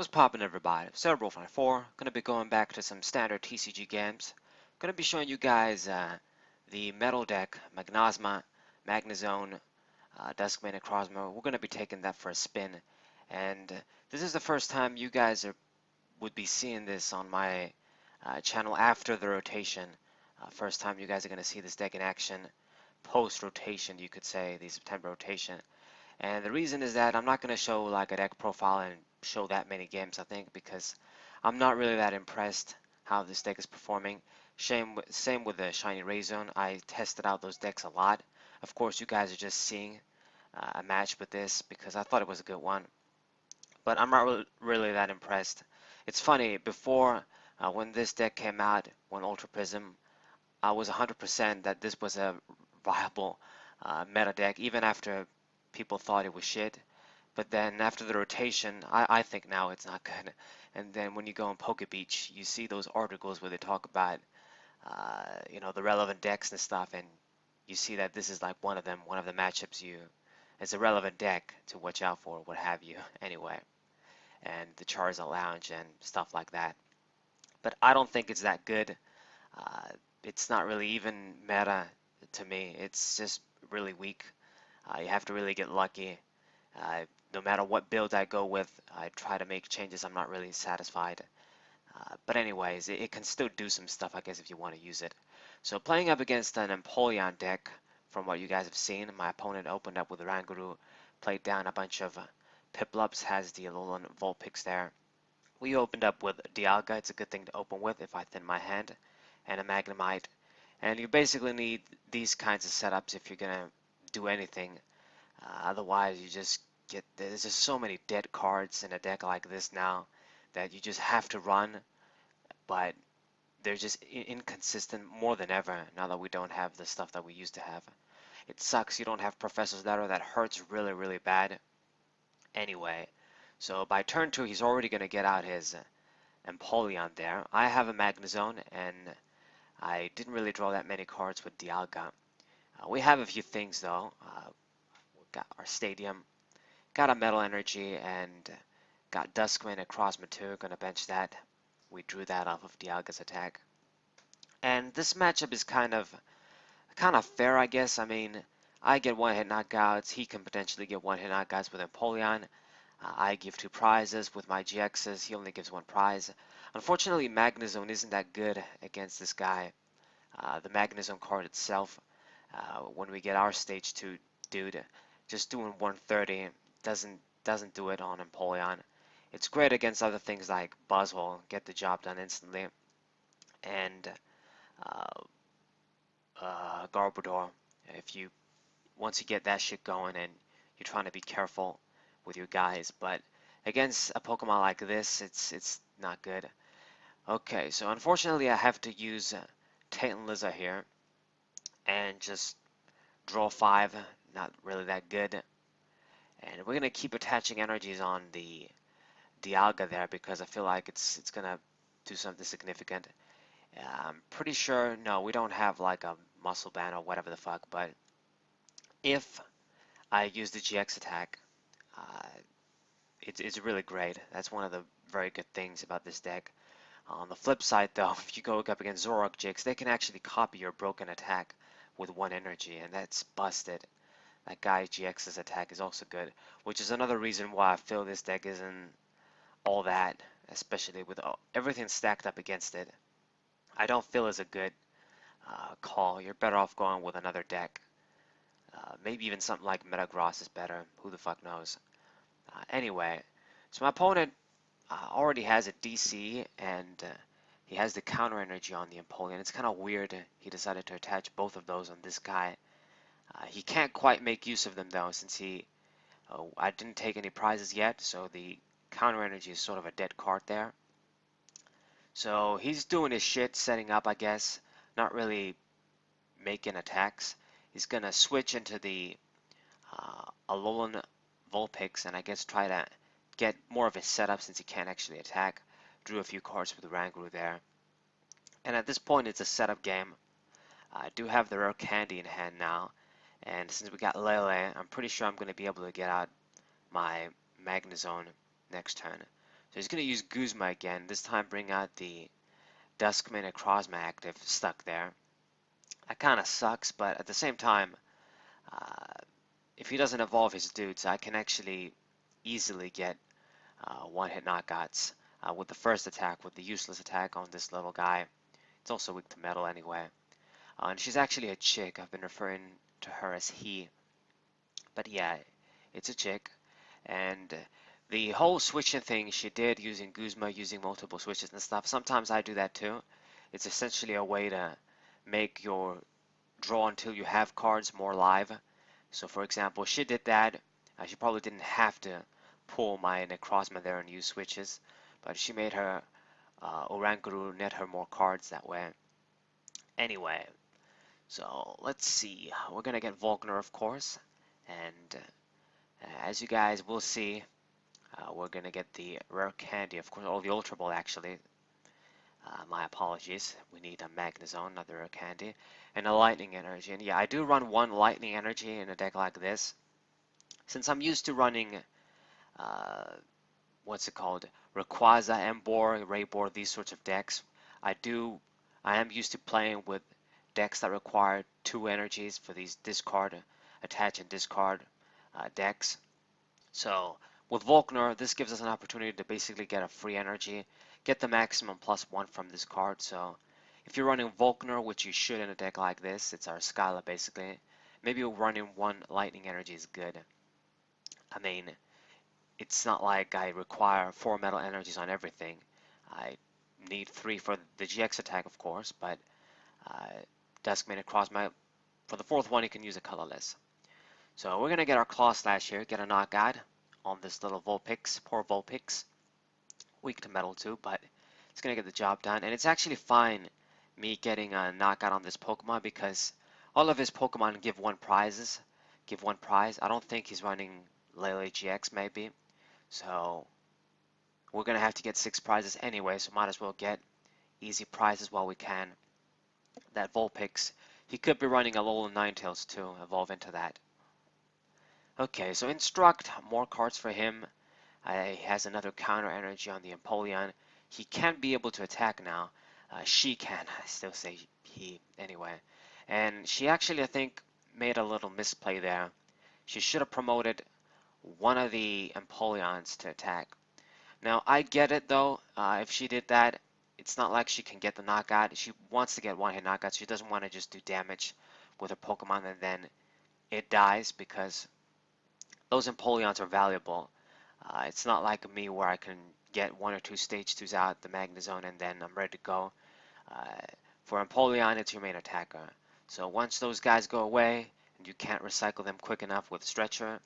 What's poppin', everybody? Cerebral54, gonna be going back to some standard TCG games. Gonna be showing you guys the metal deck, Magnozone, dusk, necrozma. We're gonna be taking that for a spin, and this is the first time you guys would be seeing this on my channel after the rotation. First time you guys are gonna see this deck in action, post rotation, you could say, the September rotation. And the reason is that I'm not going to show like a deck profile and show that many games, I think, because I'm not really that impressed how this deck is performing. Same with the Shiny Ray Zone. I tested out those decks a lot. Of course, you guys are just seeing a match with this because I thought it was a good one. But I'm not really that impressed. It's funny, before when this deck came out, when Ultra Prism, I was 100% that this was a viable meta deck, even after people thought it was shit. But then after the rotation, I think now it's not good. And then when you go on Poke Beach, you see those articles where they talk about, the relevant decks and stuff, and you see that this is like one of them, one of the matchups it's a relevant deck to watch out for, what have you, anyway. And the Charizard Lounge and stuff like that. But I don't think it's that good. It's not really even meta to me. It's just really weak. You have to really get lucky. No matter what build I go with, I try to make changes. I'm not really satisfied. But anyways, it can still do some stuff, I guess, if you want to use it. So playing up against an Empoleon deck, from what you guys have seen, my opponent opened up with Ranguru, played down a bunch of Piplups, has the Alolan Vulpix there. We opened up with Dialga. It's a good thing to open with if I thin my hand, and a Magnemite. And you basically need these kinds of setups if you're going to do anything. Otherwise, you just there's just so many dead cards in a deck like this now that you just have to run, but they're just inconsistent more than ever now that we don't have the stuff that we used to have. It sucks you don't have Professor's Letter. That hurts really, really bad. Anyway, so by turn 2, he's already going to get out his Empoleon there. I have a Magnezone, and I didn't really draw that many cards with Dialga. We have a few things, though. We've got our Stadium, got a Metal Energy, and got dusk, necrozma too. Gonna bench that. We drew that off of Dialga's attack. And this matchup is kind of fair, I guess. I mean, I get one-hit knockouts. He can potentially get one-hit knockouts with Empoleon. I give 2 prizes with my GXs. He only gives 1 prize. Unfortunately, Magnezone isn't that good against this guy. The Magnezone card itself, when we get our stage 2 dude, just doing 130 doesn't do it on Empoleon. It's great against other things like Buzzwole, get the job done instantly, and Garbodor. Once you get that shit going, and you're trying to be careful with your guys, but against a Pokemon like this, it's not good. Okay, so unfortunately I have to use Titaniza here and just draw 5. Not really that good. And we're going to keep attaching energies on the Dialga there because I feel like it's going to do something significant. I'm pretty sure, no, we don't have like a muscle band or whatever the fuck, but if I use the GX attack, it's really great. That's one of the very good things about this deck. On the flip side, though, if you go up against Zoroark GX, they can actually copy your broken attack with 1 energy, and that's busted. That guy GX's attack is also good, which is another reason why I feel this deck isn't all that, especially with everything stacked up against it. I don't feel it's a good call. You're better off going with another deck. Maybe even something like Metagross is better. Who the fuck knows? Anyway, so my opponent already has a DC, and he has the counter energy on the Empoleon. It's kind of weird he decided to attach both of those on this guy. He can't quite make use of them though, since I didn't take any prizes yet, so the counter energy is sort of a dead card there. So he's doing his shit, setting up, I guess, not really making attacks. He's gonna switch into the Alolan Vulpix and I guess try to get more of his setup since he can't actually attack. Drew a few cards with the Ranguru there. And at this point, it's a setup game. I do have the rare candy in hand now. And since we got Lele, I'm pretty sure I'm going to be able to get out my Magnezone next turn. So he's going to use Guzma again, this time bring out the dusk necrozma active stuck there. That kind of sucks, but at the same time, uh, if he doesn't evolve his dudes, I can actually easily get one-hit knockouts with the first attack, with the useless attack on this little guy. It's also weak to metal anyway. And she's actually a chick. I've been referring to her as he. But yeah, it's a chick. And the whole switching thing she did using Guzma, using multiple switches and stuff, sometimes I do that too. It's essentially a way to make your draw until you have cards more live. So for example, she did that. She probably didn't have to pull my necrozma there and use switches, but she made her Oranguru net her more cards that way. Anyway, so let's see. We're gonna get Volkner, of course, and as you guys will see, we're gonna get the rare candy, of course, or the Ultra Ball actually. My apologies. We need a Magnezone, another rare candy, and a Lightning Energy. And yeah, I do run one Lightning Energy in a deck like this. Since I'm used to running, what's it called, Rayquaza, Emboar, Raybor, these sorts of decks, I am used to playing with decks that require two energies for these discard, attach and discard decks. So with Volkner, this gives us an opportunity to basically get a free energy, get the maximum +1 from this card. So if you're running Volkner, which you should in a deck like this, it's our Skyla basically, maybe running one Lightning Energy is good. I mean, it's not like I require 4 metal energies on everything. I need 3 for the GX attack, of course, but Dusk Necrozma, for the 4th one, you can use a colorless. So we're going to get our Claw Slash here, get a knockout on this little Vulpix, poor Vulpix. Weak to metal too, but it's going to get the job done. And it's actually fine me getting a knockout on this Pokemon because all of his Pokemon give one prize. I don't think he's running Lele GX maybe. So we're going to have to get 6 prizes anyway, so might as well get easy prizes while we can. That Vulpix, he could be running Alolan Ninetales too, evolve into that. Okay, so Instruct, more cards for him. He has another counter energy on the Empoleon. He can be able to attack now. She can, I still say he anyway. And she actually, I think, made a little misplay there. She should have promoted one of the Empoleons to attack. Now, I get it though, if she did that, it's not like she can get the knockout. She wants to get one-hit knockout. She doesn't want to just do damage with her Pokemon and then it dies because those Empoleons are valuable. It's not like me where I can get 1 or 2 stage 2s out the Magnezone and then I'm ready to go. For Empoleon, it's your main attacker. So once those guys go away and you can't recycle them quick enough with Stretcher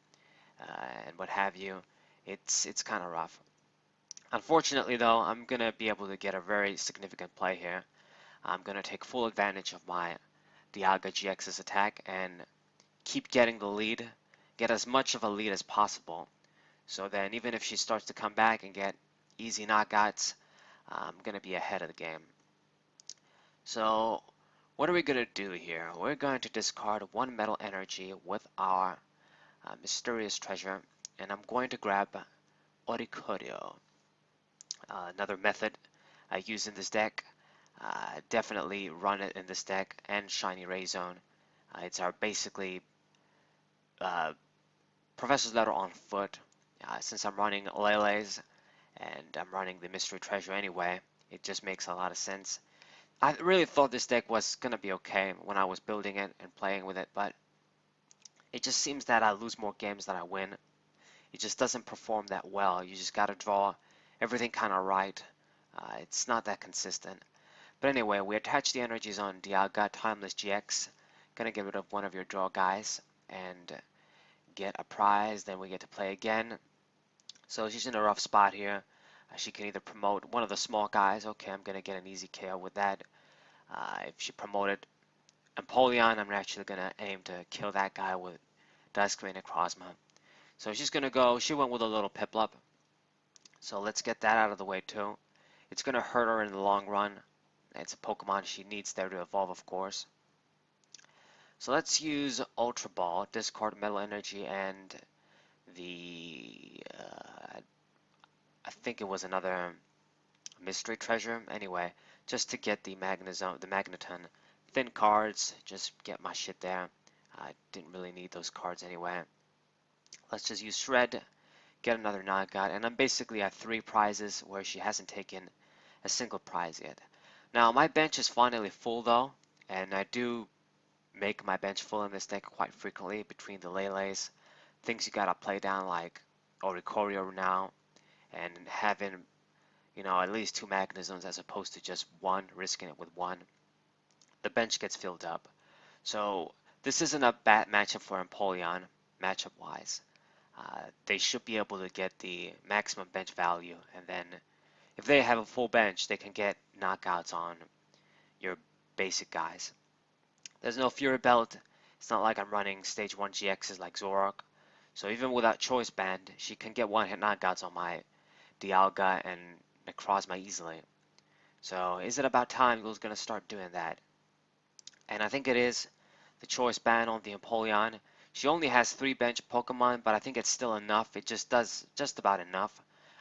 and what have you, it's kind of rough. Unfortunately though, I'm going to be able to get a very significant play here. I'm going to take full advantage of my Dialga GX's attack and keep getting the lead, get as much of a lead as possible. So then even if she starts to come back and get easy knockouts, I'm going to be ahead of the game. So what are we going to do here? We're going to discard 1 metal energy with our mysterious treasure, and I'm going to grab Oricorio. Another method I use in this deck. Definitely run it in this deck and Shiny Ray Zone. It's our basically Professor's Letter on foot. Since I'm running Lele's and I'm running the Mystery Treasure anyway, it just makes a lot of sense. I really thought this deck was gonna be okay when I was building it and playing with it, but it just seems that I lose more games than I win. It just doesn't perform that well. You just gotta draw everything kind of right. It's not that consistent. But anyway, we attach the energies on Dialga, Timeless GX. Gonna get rid of one of your draw guys and get a prize. Then we get to play again. So she's in a rough spot here. She can either promote one of the small guys. Okay, I'm gonna get an easy KO with that. If she promoted Empoleon, I'm actually gonna aim to kill that guy with Dusk Necrozma. So she's gonna go. She went with a little Piplup. So let's get that out of the way too. It's gonna hurt her in the long run. It's a Pokemon she needs there to evolve, of course. So let's use Ultra Ball, discard Metal Energy, and the I think it was another mystery treasure. Anyway, just to get the Magneton thin cards, just get my shit there. I didn't really need those cards anyway. Let's just use Shred, get another knockout, and I'm basically at 3 prizes where she hasn't taken a single prize yet. Now my bench is finally full though, and I do make my bench full in this deck quite frequently between the Lele's, things you gotta play down like Oricorio now, and having, you know, at least 2 Magnezons as opposed to just one, risking it with one. The bench gets filled up. So this isn't a bad matchup for Empoleon, matchup wise. They should be able to get the maximum bench value, and then if they have a full bench, they can get knockouts on your basic guys. There's no Fury Belt. It's not like I'm running stage 1 GXs like Zoroark. So even without Choice Band, she can get one-hit knockouts on my Dialga and Necrozma easily. So is it about time Google's going to start doing that? And I think it is. The Choice Band on the Empoleon. She only has 3 bench Pokemon, but I think it's still enough. It just does just about enough.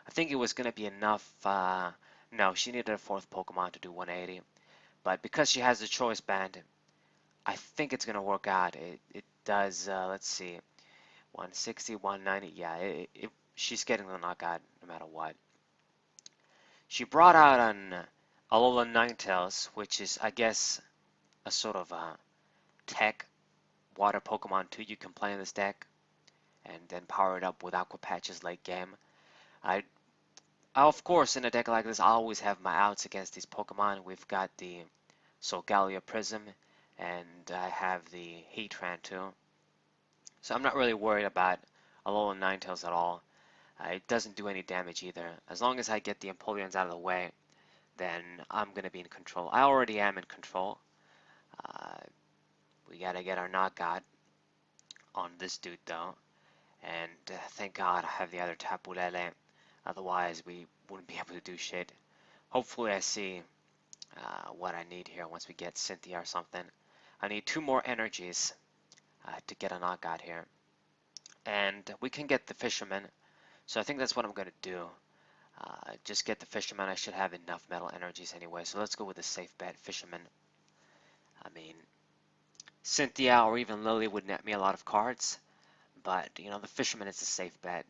I think it was going to be enough. No, she needed a 4th Pokemon to do 180. But because she has the Choice Band, I think it's going to work out. It does, let's see, 160, 190. Yeah, she's getting the knockout no matter what. She brought out an Alolan Ninetales, which is, I guess, a sort of tech water Pokemon too. You can play in this deck and then power it up with Aqua Patches late game. Of course, in a deck like this, I always have my outs against these Pokemon. We've got the Solgaleo Prism, and I have the Heatran too. So I'm not really worried about Alolan Ninetales at all. It doesn't do any damage either. As long as I get the Empoleons out of the way, then I'm going to be in control. I already am in control. We got to get our knockout on this dude though. And thank God I have the other Tapu Lele. Otherwise we wouldn't be able to do shit. Hopefully I see what I need here once we get Cynthia or something. I need 2 more energies to get a knockout here. And we can get the Fisherman. So I think that's what I'm going to do. Just get the Fisherman. I should have enough metal energies anyway. So let's go with a safe bet, Fisherman. I mean, Cynthia or even Lily would net me a lot of cards. But, you know, the Fisherman is a safe bet.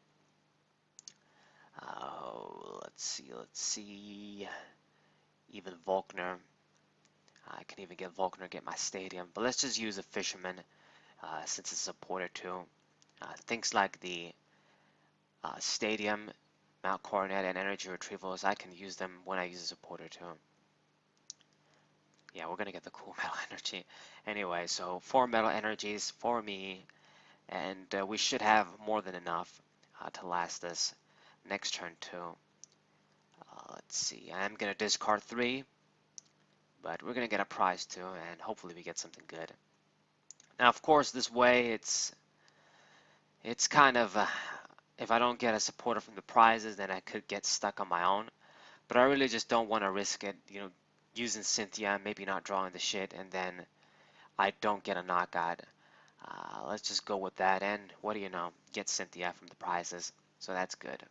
Let's see. Even Volkner. I can even get Volkner, get my Stadium. But let's just use a Fisherman since it's supported too. Things like the Stadium, Mount Coronet, and Energy Retrievals, I can use them when I use a supporter too. Yeah, we're going to get the cool metal energy. Anyway, so 4 metal energies for me, and we should have more than enough to last this next turn too. Let's see, I'm going to discard 3, but we're going to get a prize too, and hopefully we get something good. Now, of course, this way, it's kind of, if I don't get a supporter from the prizes, then I could get stuck on my own. But I really just don't want to risk it, you know, using Cynthia, maybe not drawing the shit, and then I don't get a knockout. Let's just go with that, and what do you know, get Cynthia from the prizes, so that's good.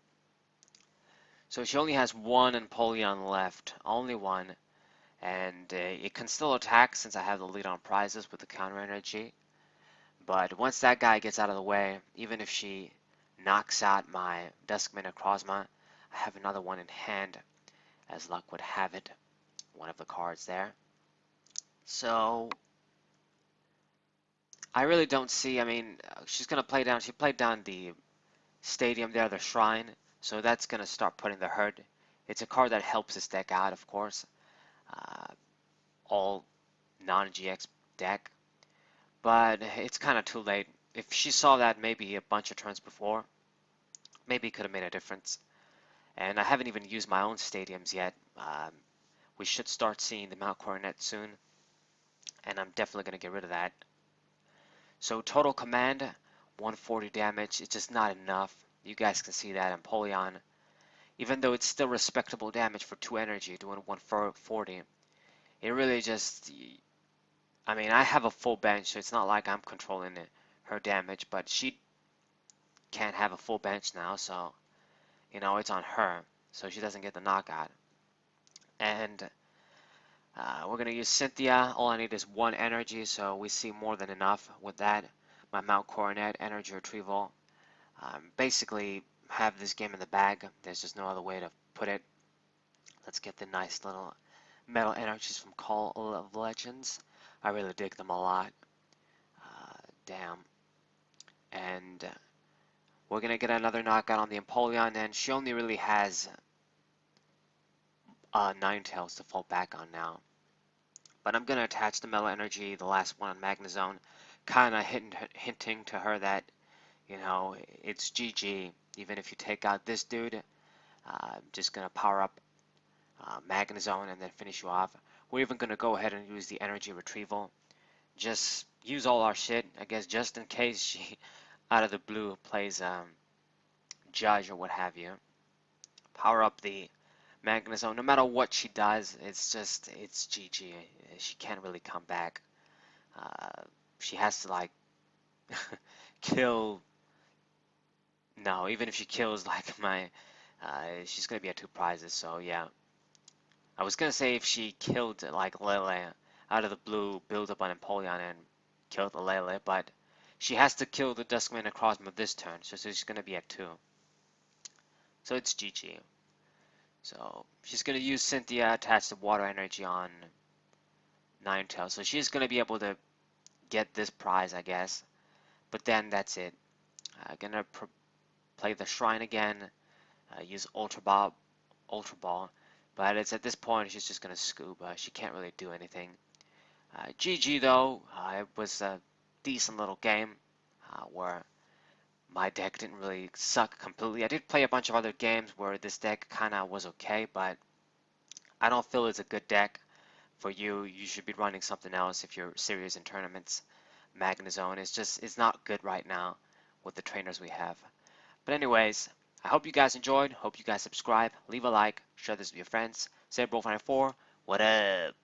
So she only has 1 Empoleon left, only 1, and it can still attack since I have the lead on prizes with the counter energy. But once that guy gets out of the way, even if she knocks out my Dusk Necrozma, I have another one in hand, as luck would have it, one of the cards there. So I really don't see, I mean, she's going to play down, she played down the Stadium there, the Shrine, so that's going to start putting the hurt. It's a card that helps this deck out, of course, all non-GX deck, but it's kind of too late. If she saw that maybe a bunch of turns before, maybe it could have made a difference. And I haven't even used my own Stadiums yet. We should start seeing the Mount Coronet soon, and I'm definitely going to get rid of that. So total command, 140 damage. It's just not enough. You guys can see that Empoleon, even though it's still respectable damage for 2 energy, doing 140, it really just, I mean, I have a full bench, so it's not like I'm controlling her damage, but she can't have a full bench now, so, you know, it's on her. so she doesn't get the knockout. And we're going to use Cynthia. All I need is 1 energy, so we see more than enough with that. My Mount Coronet energy retrieval. Basically, have this game in the bag. There's just no other way to put it. Let's get the nice little metal energies from Call of Legends. I really dig them a lot. Damn. And we're going to get another knockout on the Empoleon, and she only really has Ninetales to fall back on now. But I'm going to attach the Metal Energy, the last one on Magnozone, kind of hinting to her that, you know, it's GG. Even if you take out this dude, I'm just going to power up Magnozone and then finish you off. We're even going to go ahead and use the Energy Retrieval. Just use all our shit, I guess, just in case she, out of the blue, plays Judge or what have you. Power up the Magnozone. No matter what she does, it's GG. She can't really come back. She has to, like, kill. No, even if she kills, like, my. She's gonna be at 2 prizes, so yeah. I was gonna say if she killed, like, Lele out of the blue, build up on Empoleon and kill the Lele, but she has to kill the Duskman necrozma this turn, so she's gonna be at 2. So it's GG. So she's going to use Cynthia, attach the water energy on Ninetales. So she's going to be able to get this prize, I guess. But then that's it. Going to play the Shrine again, use Ultra Ball. But it's at this point she's just going to scoop. She can't really do anything. GG though, it was a decent little game where my deck didn't really suck completely. I did play a bunch of other games where this deck kind of was okay, but I don't feel it's a good deck for you. You should be running something else if you're serious in tournaments. Magnezone is it's not good right now with the trainers we have. But anyways, I hope you guys enjoyed. Hope you guys subscribe, leave a like, share this with your friends. Say Bro494, what up?